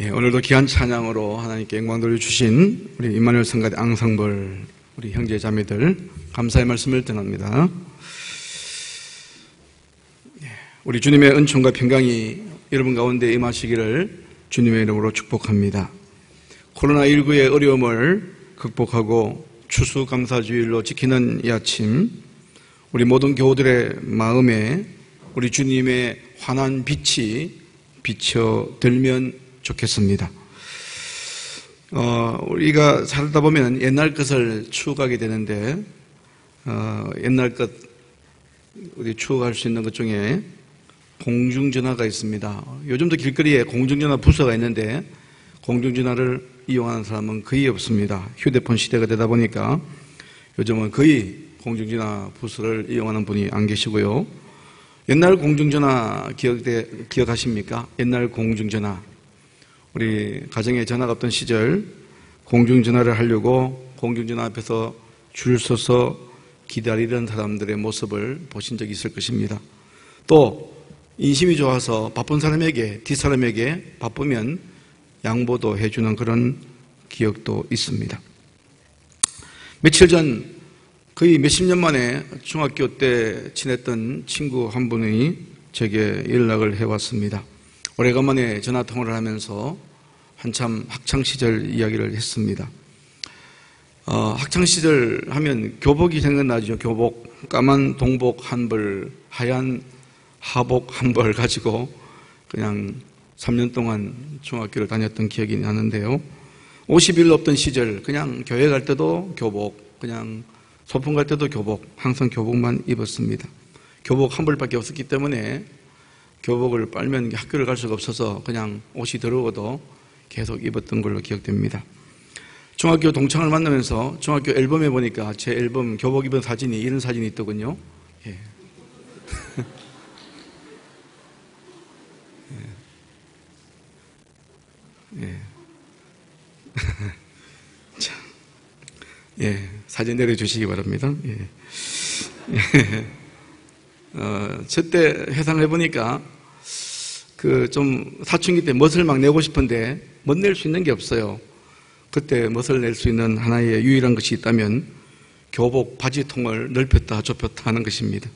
예, 오늘도 귀한 찬양으로 하나님께 영광 돌려주신 우리 임마누엘 성가대 앙상블 우리 형제 자매들 감사의 말씀을 전합니다. 예, 우리 주님의 은총과 평강이 여러분 가운데 임하시기를 주님의 이름으로 축복합니다. 코로나19의 어려움을 극복하고 추수감사주일로 지키는 이 아침, 우리 모든 교우들의 마음에 우리 주님의 환한 빛이 비춰들면 좋겠습니다. 우리가 살다 보면 옛날 것을 추억하게 되는데, 옛날 것, 우리 추억할 수 있는 것 중에 공중전화가 있습니다. 요즘도 길거리에 공중전화 부서가 있는데, 공중전화를 이용하는 사람은 거의 없습니다. 휴대폰 시대가 되다 보니까 요즘은 거의 공중전화 부서를 이용하는 분이 안 계시고요. 옛날 공중전화 기억하십니까? 옛날 공중전화. 우리 가정에 전화가 없던 시절 공중전화를 하려고 공중전화 앞에서 줄 서서 기다리던 사람들의 모습을 보신 적이 있을 것입니다. 또 인심이 좋아서 바쁜 사람에게, 뒷사람에게 바쁘면 양보도 해주는 그런 기억도 있습니다. 며칠 전 거의 몇십 년 만에 중학교 때 지냈던 친구 한 분이 제게 연락을 해왔습니다. 오래간만에 전화통화를 하면서 한참 학창시절 이야기를 했습니다. 학창시절 하면 교복이 생각나죠. 교복, 까만 동복 한 벌, 하얀 하복 한 벌 가지고 그냥 3년 동안 중학교를 다녔던 기억이 나는데요. 50일 없던 시절 그냥 교회 갈 때도 교복, 그냥 소풍 갈 때도 교복, 항상 교복만 입었습니다. 교복 한 벌밖에 없었기 때문에 교복을 빨면 학교를 갈 수가 없어서 그냥 옷이 더러워도 계속 입었던 걸로 기억됩니다. 중학교 동창을 만나면서 중학교 앨범에 보니까 제 앨범 교복 입은 사진이 이런 사진이 있더군요. 예. 예. 자, 예, 사진 내려주시기 바랍니다. 예. 예. 저때 회상해보니까 좀 사춘기 때 멋을 막 내고 싶은데 못 낼 수 있는 게 없어요. 그때 멋을 낼 수 있는 하나의 유일한 것이 있다면 교복 바지통을 넓혔다 좁혔다 하는 것입니다.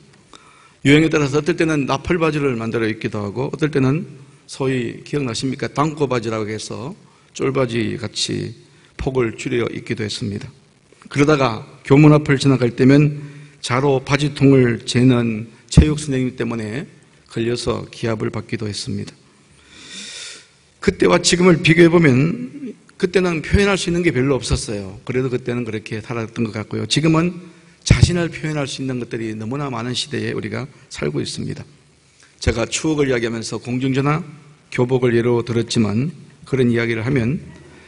유행에 따라서 어떨 때는 나팔 바지를 만들어 입기도 하고 어떨 때는 소위 기억나십니까? 당고 바지라고 해서 쫄바지 같이 폭을 줄여 입기도 했습니다. 그러다가 교문 앞을 지나갈 때면 자로 바지통을 재는 체육 선생님 때문에 걸려서 기합을 받기도 했습니다. 그때와 지금을 비교해보면 그때는 표현할 수 있는 게 별로 없었어요. 그래도 그때는 그렇게 살았던 것 같고요. 지금은 자신을 표현할 수 있는 것들이 너무나 많은 시대에 우리가 살고 있습니다. 제가 추억을 이야기하면서 공중전화, 교복을 예로 들었지만 그런 이야기를 하면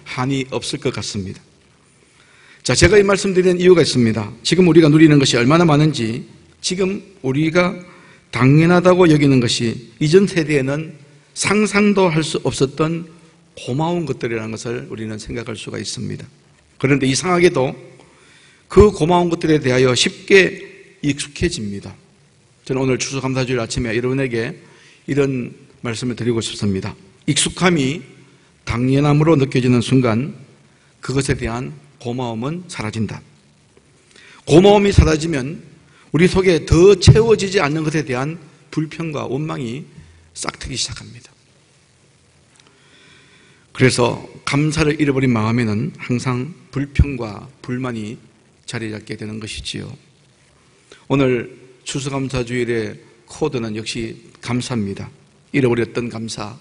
한이 없을 것 같습니다. 자, 제가 이 말씀드리는 이유가 있습니다. 지금 우리가 누리는 것이 얼마나 많은지, 지금 우리가 당연하다고 여기는 것이 이전 세대에는 상상도 할 수 없었던 고마운 것들이라는 것을 우리는 생각할 수가 있습니다. 그런데 이상하게도 그 고마운 것들에 대하여 쉽게 익숙해집니다. 저는 오늘 추수감사주일 아침에 여러분에게 이런 말씀을 드리고 싶습니다. 익숙함이 당연함으로 느껴지는 순간 그것에 대한 고마움은 사라진다. 고마움이 사라지면 우리 속에 더 채워지지 않는 것에 대한 불평과 원망이 싹트기 시작합니다. 그래서 감사를 잃어버린 마음에는 항상 불평과 불만이 자리 잡게 되는 것이지요. 오늘 추수감사주일의 코드는 역시 감사입니다. 잃어버렸던 감사,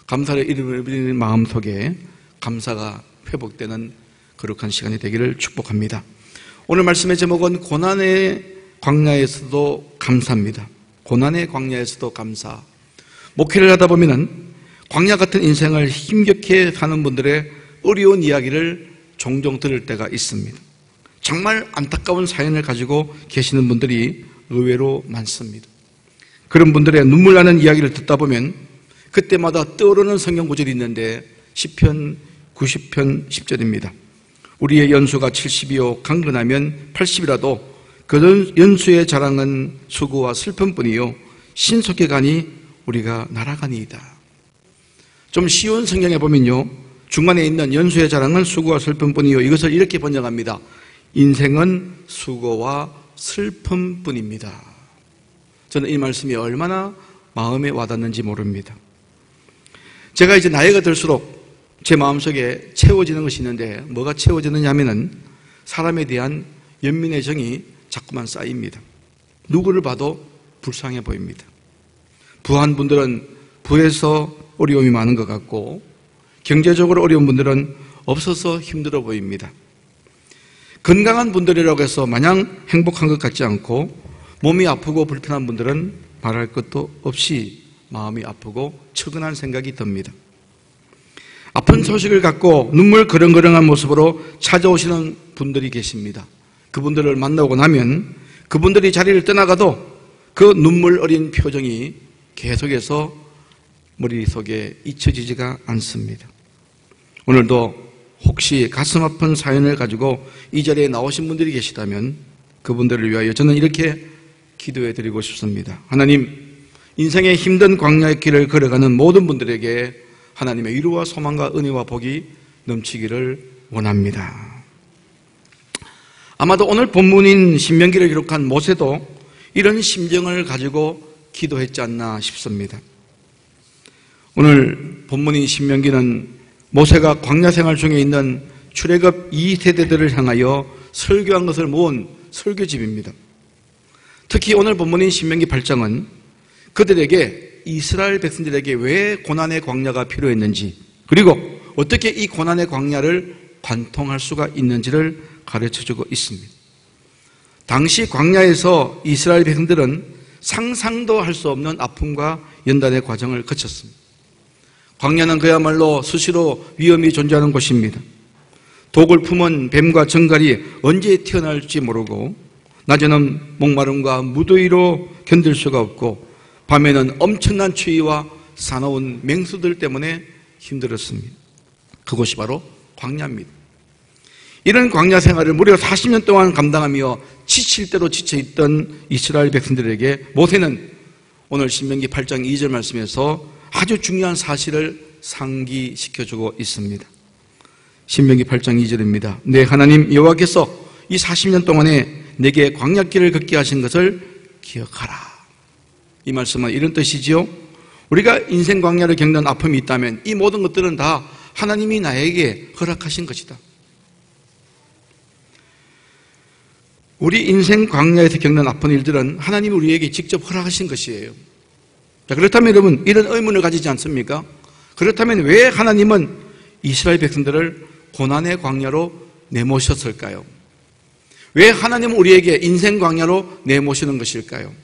감사를 잃어버린 마음 속에 감사가 회복되는 거룩한 시간이 되기를 축복합니다. 오늘 말씀의 제목은 고난의 광야에서도 감사입니다. 고난의 광야에서도 감사. 목회를 하다 보면은 광야 같은 인생을 힘겹게 사는 분들의 어려운 이야기를 종종 들을 때가 있습니다. 정말 안타까운 사연을 가지고 계시는 분들이 의외로 많습니다. 그런 분들의 눈물 나는 이야기를 듣다 보면 그때마다 떠오르는 성경 구절이 있는데 시편 90편 10절입니다. 우리의 연수가 70이요 강건하면 80이라도 그 연수의 자랑은 수고와 슬픔뿐이요 신속히 가니 우리가 날아가니이다. 좀 쉬운 성경에 보면요, 중간에 있는 연수의 자랑은 수고와 슬픔뿐이요, 이것을 이렇게 번역합니다. 인생은 수고와 슬픔뿐입니다. 저는 이 말씀이 얼마나 마음에 와닿는지 모릅니다. 제가 이제 나이가 들수록 제 마음속에 채워지는 것이 있는데, 뭐가 채워지느냐 하면은 사람에 대한 연민의 정이 자꾸만 쌓입니다. 누구를 봐도 불쌍해 보입니다. 부한 분들은 부해서 어려움이 많은 것 같고, 경제적으로 어려운 분들은 없어서 힘들어 보입니다. 건강한 분들이라고 해서 마냥 행복한 것 같지 않고, 몸이 아프고 불편한 분들은 말할 것도 없이 마음이 아프고 처근한 생각이 듭니다. 아픈 소식을 갖고 눈물 그렁그렁한 모습으로 찾아오시는 분들이 계십니다. 그분들을 만나고 나면 그분들이 자리를 떠나가도 그 눈물 어린 표정이 계속해서 머릿속에 잊혀지지가 않습니다. 오늘도 혹시 가슴 아픈 사연을 가지고 이 자리에 나오신 분들이 계시다면 그분들을 위하여 저는 이렇게 기도해 드리고 싶습니다. 하나님, 인생의 힘든 광야의 길을 걸어가는 모든 분들에게 하나님의 위로와 소망과 은혜와 복이 넘치기를 원합니다. 아마도 오늘 본문인 신명기를 기록한 모세도 이런 심정을 가지고 기도했지 않나 싶습니다. 오늘 본문인 신명기는 모세가 광야 생활 중에 있는 출애굽 2세대들을 향하여 설교한 것을 모은 설교집입니다. 특히 오늘 본문인 신명기 8장은 그들에게, 이스라엘 백성들에게 왜 고난의 광야가 필요했는지, 그리고 어떻게 이 고난의 광야를 관통할 수가 있는지를 가르쳐주고 있습니다. 당시 광야에서 이스라엘 백성들은 상상도 할 수 없는 아픔과 연단의 과정을 거쳤습니다. 광야는 그야말로 수시로 위험이 존재하는 곳입니다. 독을 품은 뱀과 정갈이 언제 튀어나올지 모르고, 낮에는 목마름과 무더위로 견딜 수가 없고, 밤에는 엄청난 추위와 사나운 맹수들 때문에 힘들었습니다. 그곳이 바로 광야입니다. 이런 광야 생활을 무려 40년 동안 감당하며 지칠 대로 지쳐있던 이스라엘 백성들에게 모세는 오늘 신명기 8장 2절 말씀에서 아주 중요한 사실을 상기시켜주고 있습니다. 신명기 8장 2절입니다. 내 하나님 여호와께서 이 40년 동안에 내게 광야길을 걷게 하신 것을 기억하라. 이 말씀은 이런 뜻이지요. 우리가 인생 광야를 겪는 아픔이 있다면 이 모든 것들은 다 하나님이 나에게 허락하신 것이다. 우리 인생 광야에서 겪는 아픈 일들은 하나님이 우리에게 직접 허락하신 것이에요. 자, 그렇다면 여러분, 이런 의문을 가지지 않습니까? 그렇다면 왜 하나님은 이스라엘 백성들을 고난의 광야로 내모셨을까요? 왜 하나님은 우리에게 인생 광야로 내모시는 것일까요?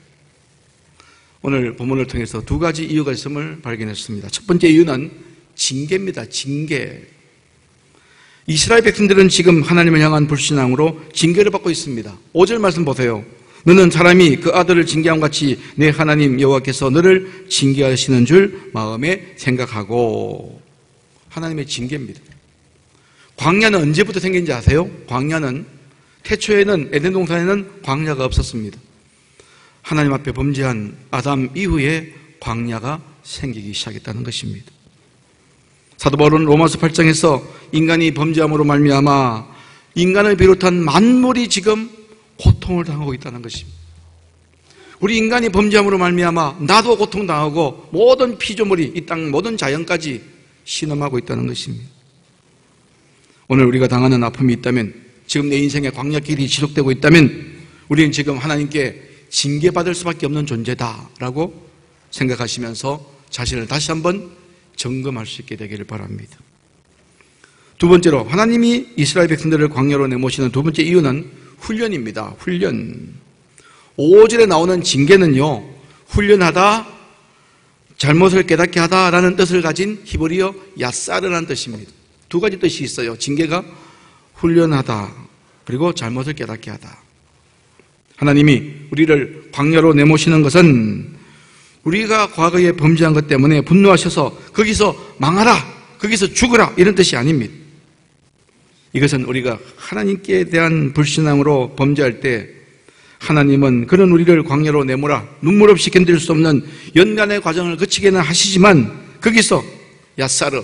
오늘 본문을 통해서 두 가지 이유가 있음을 발견했습니다. 첫 번째 이유는 징계입니다. 징계. 이스라엘 백성들은 지금 하나님을 향한 불신앙으로 징계를 받고 있습니다. 5절 말씀 보세요. 너는 사람이 그 아들을 징계함 같이 내 하나님 여호와께서 너를 징계하시는 줄 마음에 생각하고. 하나님의 징계입니다. 광야는 언제부터 생긴지 아세요? 광야는 태초에는 에덴 동산에는 광야가 없었습니다. 하나님 앞에 범죄한 아담 이후에 광야가 생기기 시작했다는 것입니다. 사도 바울은 로마서 8장에서 인간이 범죄함으로 말미암아 인간을 비롯한 만물이 지금 고통을 당하고 있다는 것입니다. 우리 인간이 범죄함으로 말미암아 나도 고통당하고 모든 피조물이 이 땅 모든 자연까지 신음하고 있다는 것입니다. 오늘 우리가 당하는 아픔이 있다면, 지금 내 인생의 광야길이 지속되고 있다면 우리는 지금 하나님께 징계받을 수밖에 없는 존재다라고 생각하시면서 자신을 다시 한번 점검할 수 있게 되기를 바랍니다. 두 번째로 하나님이 이스라엘 백성들을 광야로 내모시는 두 번째 이유는 훈련입니다. 훈련. 5절에 나오는 징계는요, 훈련하다, 잘못을 깨닫게 하다라는 뜻을 가진 히브리어 야사르라는 뜻입니다. 두 가지 뜻이 있어요. 징계가 훈련하다, 그리고 잘못을 깨닫게 하다. 하나님이 우리를 광야로 내모시는 것은 우리가 과거에 범죄한 것 때문에 분노하셔서 거기서 망하라, 거기서 죽으라 이런 뜻이 아닙니다. 이것은 우리가 하나님께 대한 불신앙으로 범죄할 때 하나님은 그런 우리를 광야로 내모라, 눈물 없이 견딜 수 없는 연단의 과정을 거치게는 하시지만 거기서 야사르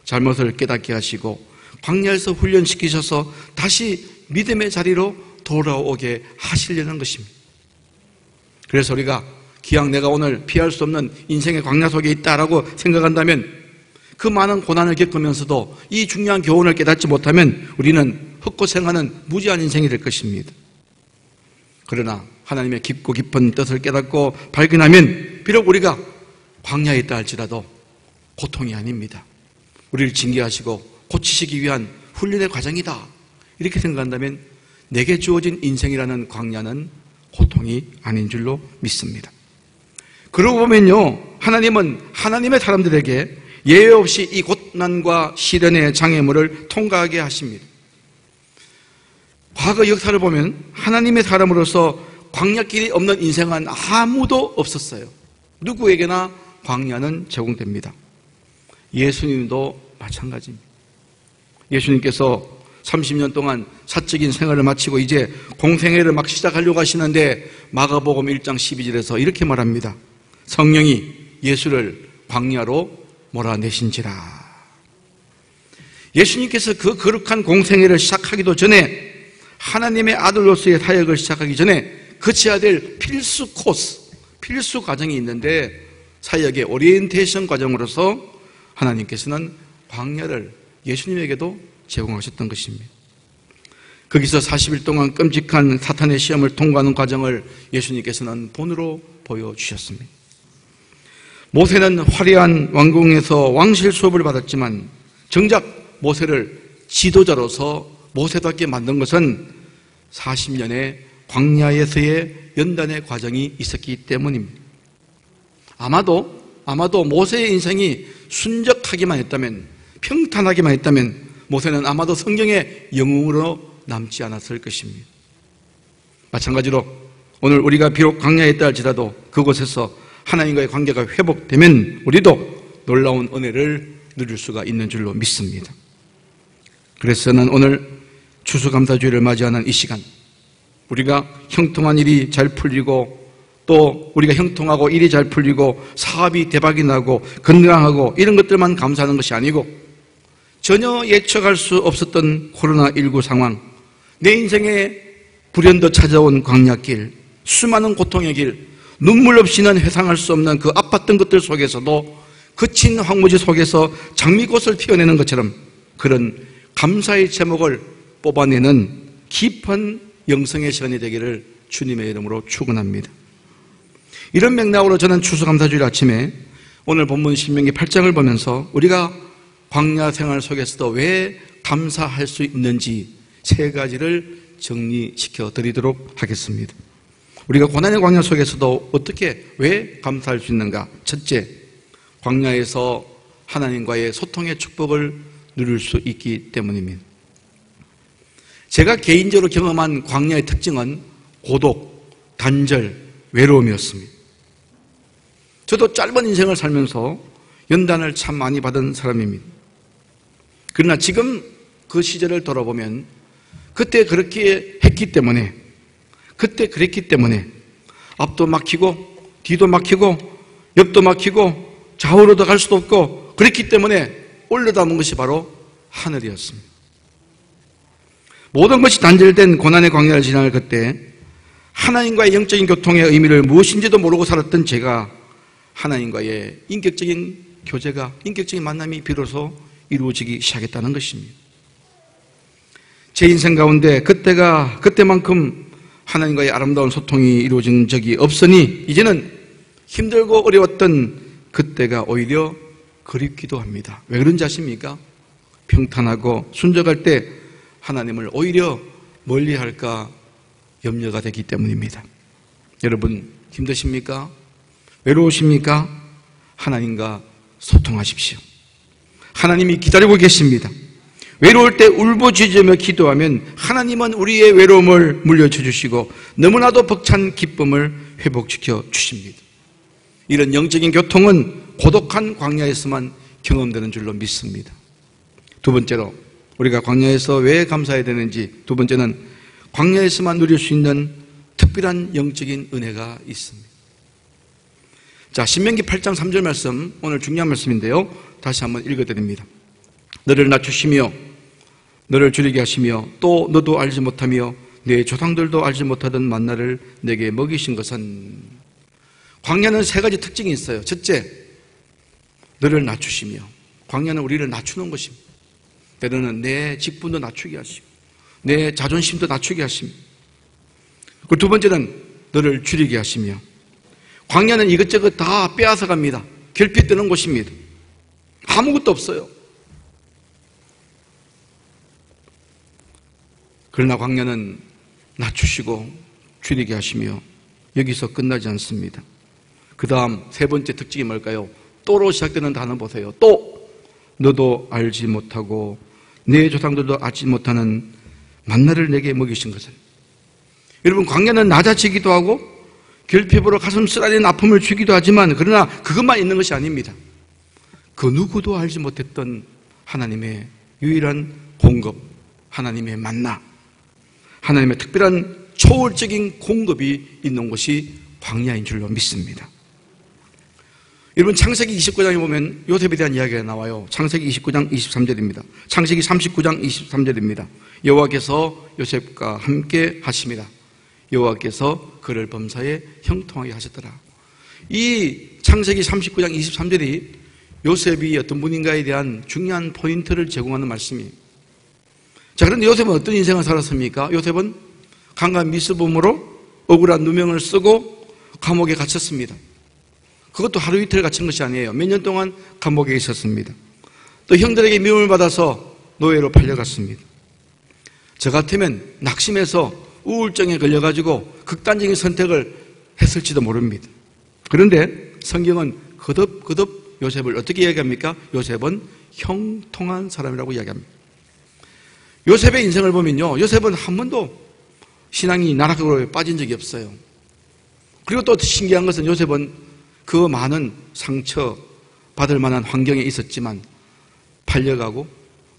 잘못을 깨닫게 하시고 광야에서 훈련시키셔서 다시 믿음의 자리로 돌아오게 하시려는 것입니다. 그래서 우리가 기왕 내가 오늘 피할 수 없는 인생의 광야 속에 있다라고 생각한다면 그 많은 고난을 겪으면서도 이 중요한 교훈을 깨닫지 못하면 우리는 헛고생하는 무지한 인생이 될 것입니다. 그러나 하나님의 깊고 깊은 뜻을 깨닫고 발견하면 비록 우리가 광야에 있다 할지라도 고통이 아닙니다. 우리를 징계하시고 고치시기 위한 훈련의 과정이다. 이렇게 생각한다면 내게 주어진 인생이라는 광야는 고통이 아닌 줄로 믿습니다. 그러고 보면요, 하나님은 하나님의 사람들에게 예외 없이 이 고난과 시련의 장애물을 통과하게 하십니다. 과거 역사를 보면 하나님의 사람으로서 광야길이 없는 인생은 아무도 없었어요. 누구에게나 광야는 제공됩니다. 예수님도 마찬가지입니다. 예수님께서 30년 동안 사적인 생활을 마치고 이제 공생애를 막 시작하려고 하시는데 마가복음 1장 12절에서 이렇게 말합니다. 성령이 예수를 광야로 몰아내신지라. 예수님께서 그 거룩한 공생애를 시작하기도 전에 하나님의 아들로서의 사역을 시작하기 전에 거쳐야 될 필수 코스, 필수 과정이 있는데 사역의 오리엔테이션 과정으로서 하나님께서는 광야를 예수님에게도 제공하셨던 것입니다. 거기서 40일 동안 끔찍한 사탄의 시험을 통과하는 과정을 예수님께서는 본으로 보여주셨습니다. 모세는 화려한 왕궁에서 왕실 수업을 받았지만 정작 모세를 지도자로서 모세답게 만든 것은 40년의 광야에서의 연단의 과정이 있었기 때문입니다. 아마도 모세의 인생이 순적하기만 했다면, 평탄하기만 했다면 모세는 아마도 성경의 영웅으로 남지 않았을 것입니다. 마찬가지로 오늘 우리가 비록 광야에 있다 할지라도 그곳에서 하나님과의 관계가 회복되면 우리도 놀라운 은혜를 누릴 수가 있는 줄로 믿습니다. 그래서 저는 오늘 추수감사주일을 맞이하는 이 시간, 우리가 형통한 일이 잘 풀리고 또 우리가 형통하고 일이 잘 풀리고 사업이 대박이 나고 건강하고 이런 것들만 감사하는 것이 아니고 전혀 예측할 수 없었던 코로나19 상황, 내 인생에 불현듯 찾아온 광야길, 수많은 고통의 길, 눈물 없이는 회상할 수 없는 그 아팠던 것들 속에서도 거친 황무지 속에서 장미꽃을 피워내는 것처럼 그런 감사의 제목을 뽑아내는 깊은 영성의 시간이 되기를 주님의 이름으로 축원합니다. 이런 맥락으로 저는 추수감사주일 아침에 오늘 본문 신명기 8장을 보면서 우리가 광야 생활 속에서도 왜 감사할 수 있는지 세 가지를 정리시켜 드리도록 하겠습니다. 우리가 고난의 광야 속에서도 어떻게 왜 감사할 수 있는가? 첫째, 광야에서 하나님과의 소통의 축복을 누릴 수 있기 때문입니다. 제가 개인적으로 경험한 광야의 특징은 고독, 단절, 외로움이었습니다. 저도 짧은 인생을 살면서 연단을 참 많이 받은 사람입니다. 그러나 지금 그 시절을 돌아보면 그때 그렇게 했기 때문에, 그때 그랬기 때문에 앞도 막히고 뒤도 막히고 옆도 막히고 좌우로도 갈 수도 없고 그랬기 때문에 올려다본 것이 바로 하늘이었습니다. 모든 것이 단절된 고난의 광야를 지나갈 그때 하나님과의 영적인 교통의 의미를 무엇인지도 모르고 살았던 제가 하나님과의 인격적인 교제가, 인격적인 만남이 비로소 이루어지기 시작했다는 것입니다. 제 인생 가운데 그때만큼 하나님과의 아름다운 소통이 이루어진 적이 없으니 이제는 힘들고 어려웠던 그때가 오히려 그립기도 합니다. 왜 그런지 아십니까? 평탄하고 순적할 때 하나님을 오히려 멀리할까 염려가 되기 때문입니다. 여러분 힘드십니까? 외로우십니까? 하나님과 소통하십시오. 하나님이 기다리고 계십니다. 외로울 때 울부짖으며 기도하면 하나님은 우리의 외로움을 물려쳐 주시고 너무나도 벅찬 기쁨을 회복시켜 주십니다. 이런 영적인 교통은 고독한 광야에서만 경험되는 줄로 믿습니다. 두 번째로 우리가 광야에서 왜 감사해야 되는지, 두 번째는 광야에서만 누릴 수 있는 특별한 영적인 은혜가 있습니다. 자, 신명기 8장 3절 말씀, 오늘 중요한 말씀인데요. 다시 한번 읽어드립니다. 너를 낮추시며 너를 줄이게 하시며 또 너도 알지 못하며 내 조상들도 알지 못하던 만나를 내게 먹이신 것은. 광야는 세 가지 특징이 있어요. 첫째, 너를 낮추시며. 광야는 우리를 낮추는 것입니다. 때로는 내 직분도 낮추게 하시고 내 자존심도 낮추게 하시며, 그 두 번째는 너를 줄이게 하시며. 광야는 이것저것 다 빼앗아 갑니다. 결핍되는 곳입니다. 아무것도 없어요. 그러나 광야는 낮추시고 줄이게 하시며 여기서 끝나지 않습니다. 그 다음 세 번째 특징이 뭘까요? 또로 시작되는 단어 보세요. 또 너도 알지 못하고 내 조상들도 알지 못하는 만나를 내게 먹이신 것을. 여러분, 광야는 낮아지기도 하고 결핍으로 가슴 쓰라리는 아픔을 주기도 하지만, 그러나 그것만 있는 것이 아닙니다. 그 누구도 알지 못했던 하나님의 유일한 공급, 하나님의 만나, 하나님의 특별한 초월적인 공급이 있는 곳이 광야인 줄로 믿습니다. 여러분, 창세기 29장에 보면 요셉에 대한 이야기가 나와요. 창세기 29장 23절입니다. 창세기 39장 23절입니다. 여호와께서 요셉과 함께 하심이라. 여호와께서 그를 범사에 형통하게 하셨더라. 이 창세기 39장 23절이 요셉이 어떤 분인가에 대한 중요한 포인트를 제공하는 말씀이에요. 자, 그런데 요셉은 어떤 인생을 살았습니까? 요셉은 강간 미수범으로 억울한 누명을 쓰고 감옥에 갇혔습니다. 그것도 하루 이틀 갇힌 것이 아니에요. 몇 년 동안 감옥에 있었습니다. 또 형들에게 미움을 받아서 노예로 팔려갔습니다. 저 같으면 낙심해서 우울증에 걸려가지고 극단적인 선택을 했을지도 모릅니다. 그런데 성경은 거듭 요셉을 어떻게 이야기합니까? 요셉은 형통한 사람이라고 이야기합니다. 요셉의 인생을 보면요, 요셉은 한 번도 신앙이 나락으로 빠진 적이 없어요. 그리고 또 신기한 것은 요셉은 그 많은 상처 받을 만한 환경에 있었지만 팔려가고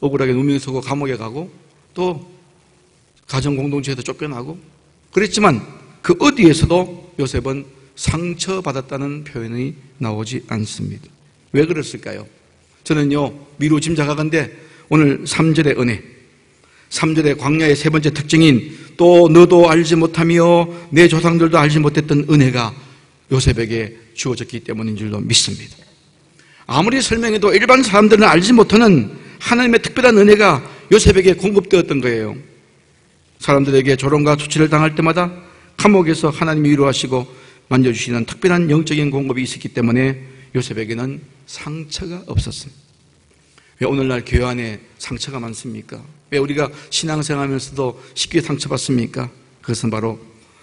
억울하게 누명을 쓰고 감옥에 가고 또 가정 공동체에서 쫓겨나고 그랬지만 그 어디에서도 요셉은 상처받았다는 표현이 나오지 않습니다. 왜 그랬을까요? 저는요, 미루 짐작하건대 오늘 3절의 은혜, 3절의 광야의 세 번째 특징인 또 너도 알지 못하며 내 조상들도 알지 못했던 은혜가 요셉에게 주어졌기 때문인 줄로 믿습니다. 아무리 설명해도 일반 사람들은 알지 못하는 하나님의 특별한 은혜가 요셉에게 공급되었던 거예요. 사람들에게 조롱과 수치를 당할 때마다 감옥에서 하나님이 위로하시고 만져주시는 특별한 영적인 공급이 있었기 때문에 요셉에게는 상처가 없었습니다. 왜 오늘날 교회 안에 상처가 많습니까? 왜 우리가 신앙생활하면서도 쉽게 상처받습니까? 그것은 바로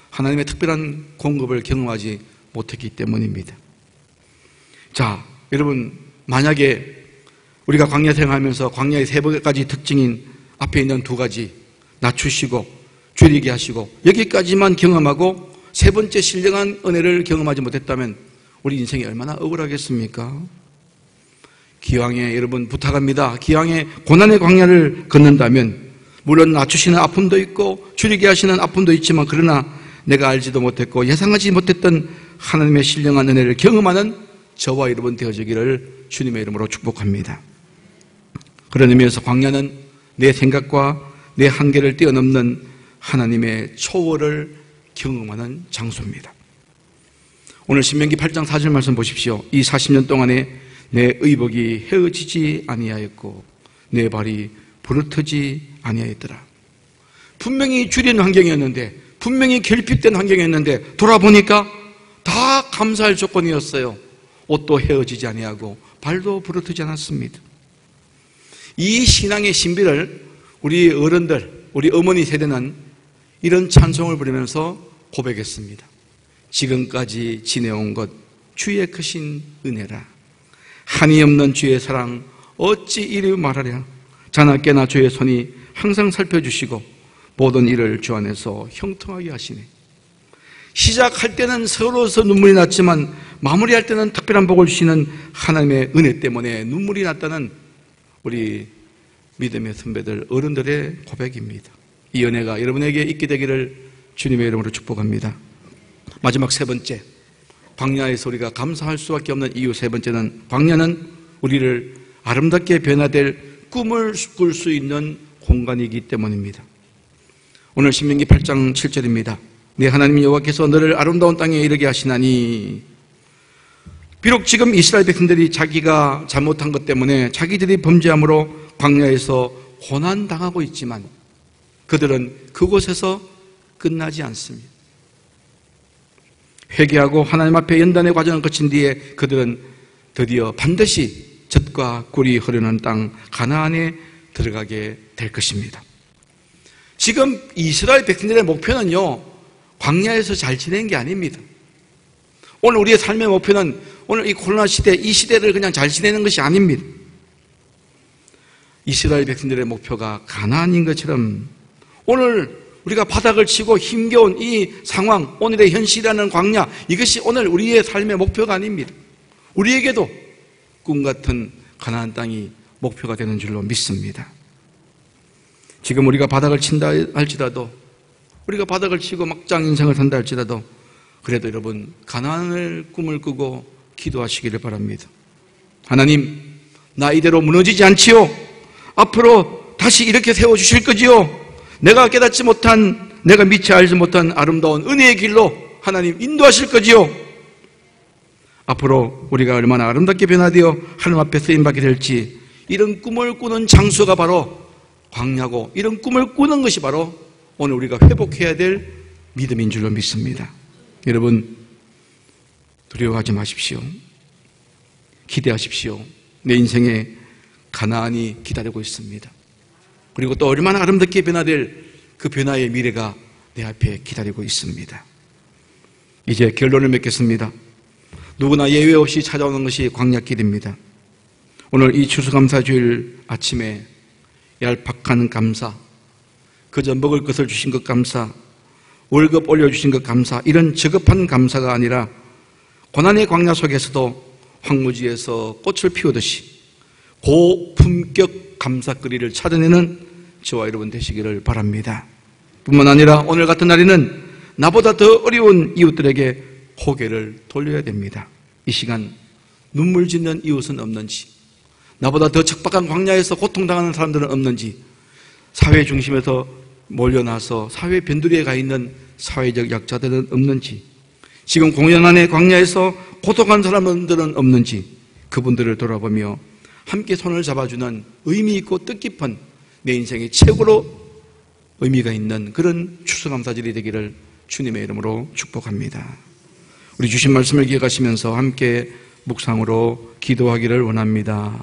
하나님의 특별한 공급을 경험하지 못했기 때문입니다. 자, 여러분, 만약에 우리가 광야 생활하면서 광야의 세 가지 특징인 앞에 있는 두 가지, 낮추시고 줄이게 하시고 여기까지만 경험하고 세 번째 신령한 은혜를 경험하지 못했다면 우리 인생이 얼마나 억울하겠습니까? 기왕에 여러분 부탁합니다. 기왕에 고난의 광야를 걷는다면 물론 낮추시는 아픔도 있고 줄이게 하시는 아픔도 있지만, 그러나 내가 알지도 못했고 예상하지 못했던 하나님의 신령한 은혜를 경험하는 저와 여러분 되어지기를 주님의 이름으로 축복합니다. 그런 의미에서 광야는 내 생각과 내 한계를 뛰어넘는 하나님의 초월을 경험하는 장소입니다. 오늘 신명기 8장 4절 말씀 보십시오. 이 40년 동안에 내 의복이 헤어지지 아니하였고 내 발이 부르트지 아니하였더라. 분명히 줄인 환경이었는데, 분명히 결핍된 환경이었는데 돌아보니까 다 감사할 조건이었어요. 옷도 헤어지지 아니하고 발도 부르트지 않았습니다. 이 신앙의 신비를 우리 어른들, 우리 어머니 세대는 이런 찬송을 부르면서 고백했습니다. 지금까지 지내온 것 주의 크신 은혜라. 한이 없는 주의 사랑 어찌 이리 말하랴. 자나깨나 주의 손이 항상 살펴주시고 모든 일을 주 안에서 형통하게 하시네. 시작할 때는 서러워서 눈물이 났지만 마무리할 때는 특별한 복을 주시는 하나님의 은혜 때문에 눈물이 났다는 우리 믿음의 선배들, 어른들의 고백입니다. 이 은혜가 여러분에게 있게 되기를 주님의 이름으로 축복합니다. 마지막 세 번째, 광야에서 우리가 감사할 수밖에 없는 이유 세 번째는, 광야는 우리를 아름답게 변화될 꿈을 꿀 수 있는 공간이기 때문입니다. 오늘 신명기 8장 7절입니다. 내 하나님 여호와께서 너를 아름다운 땅에 이르게 하시나니. 비록 지금 이스라엘 백성들이 자기가 잘못한 것 때문에 자기들이 범죄함으로 광야에서 고난당하고 있지만 그들은 그곳에서 끝나지 않습니다. 회개하고 하나님 앞에 연단의 과정을 거친 뒤에 그들은 드디어 반드시 젖과 꿀이 흐르는 땅 가나안에 들어가게 될 것입니다. 지금 이스라엘 백성들의 목표는요, 광야에서 잘 지내는 게 아닙니다. 오늘 우리의 삶의 목표는 오늘 이 코로나 시대, 이 시대를 그냥 잘 지내는 것이 아닙니다. 이스라엘 백성들의 목표가 가나안인 것처럼 오늘 우리가 바닥을 치고 힘겨운 이 상황, 오늘의 현실이라는 광야, 이것이 오늘 우리의 삶의 목표가 아닙니다. 우리에게도 꿈 같은 가나안 땅이 목표가 되는 줄로 믿습니다. 지금 우리가 바닥을 친다 할지라도, 우리가 바닥을 치고 막장 인생을 산다 할지라도, 그래도 여러분 가나안을 꿈을 꾸고 기도하시기를 바랍니다. 하나님, 나 이대로 무너지지 않지요? 앞으로 다시 이렇게 세워주실 거지요? 내가 깨닫지 못한, 내가 미처 알지 못한 아름다운 은혜의 길로 하나님 인도하실 거지요? 앞으로 우리가 얼마나 아름답게 변화되어 하나님 앞에 쓰임받게 될지, 이런 꿈을 꾸는 장소가 바로 광야고, 이런 꿈을 꾸는 것이 바로 오늘 우리가 회복해야 될 믿음인 줄로 믿습니다. 여러분, 두려워하지 마십시오. 기대하십시오. 내 인생에 가나안이 기다리고 있습니다. 그리고 또 얼마나 아름답게 변화될 그 변화의 미래가 내 앞에 기다리고 있습니다. 이제 결론을 맺겠습니다. 누구나 예외 없이 찾아오는 것이 광야길입니다. 오늘 이 추수감사주일 아침에 얄팍한 감사, 그저 먹을 것을 주신 것 감사, 월급 올려주신 것 감사, 이런 저급한 감사가 아니라 고난의 광야 속에서도 황무지에서 꽃을 피우듯이 고품격 감사거리를 찾아내는 저와 여러분 되시기를 바랍니다. 뿐만 아니라 오늘 같은 날에는 나보다 더 어려운 이웃들에게 고개를 돌려야 됩니다. 이 시간 눈물 짓는 이웃은 없는지, 나보다 더 척박한 광야에서 고통당하는 사람들은 없는지, 사회 중심에서 몰려나서 사회 변두리에 가 있는 사회적 약자들은 없는지, 지금 공연안의 광야에서 고통한 사람들은 없는지, 그분들을 돌아보며 함께 손을 잡아주는 의미 있고 뜻깊은 내 인생의 최고로 의미가 있는 그런 추수감사절이 되기를 주님의 이름으로 축복합니다. 우리 주신 말씀을 기억하시면서 함께 묵상으로 기도하기를 원합니다.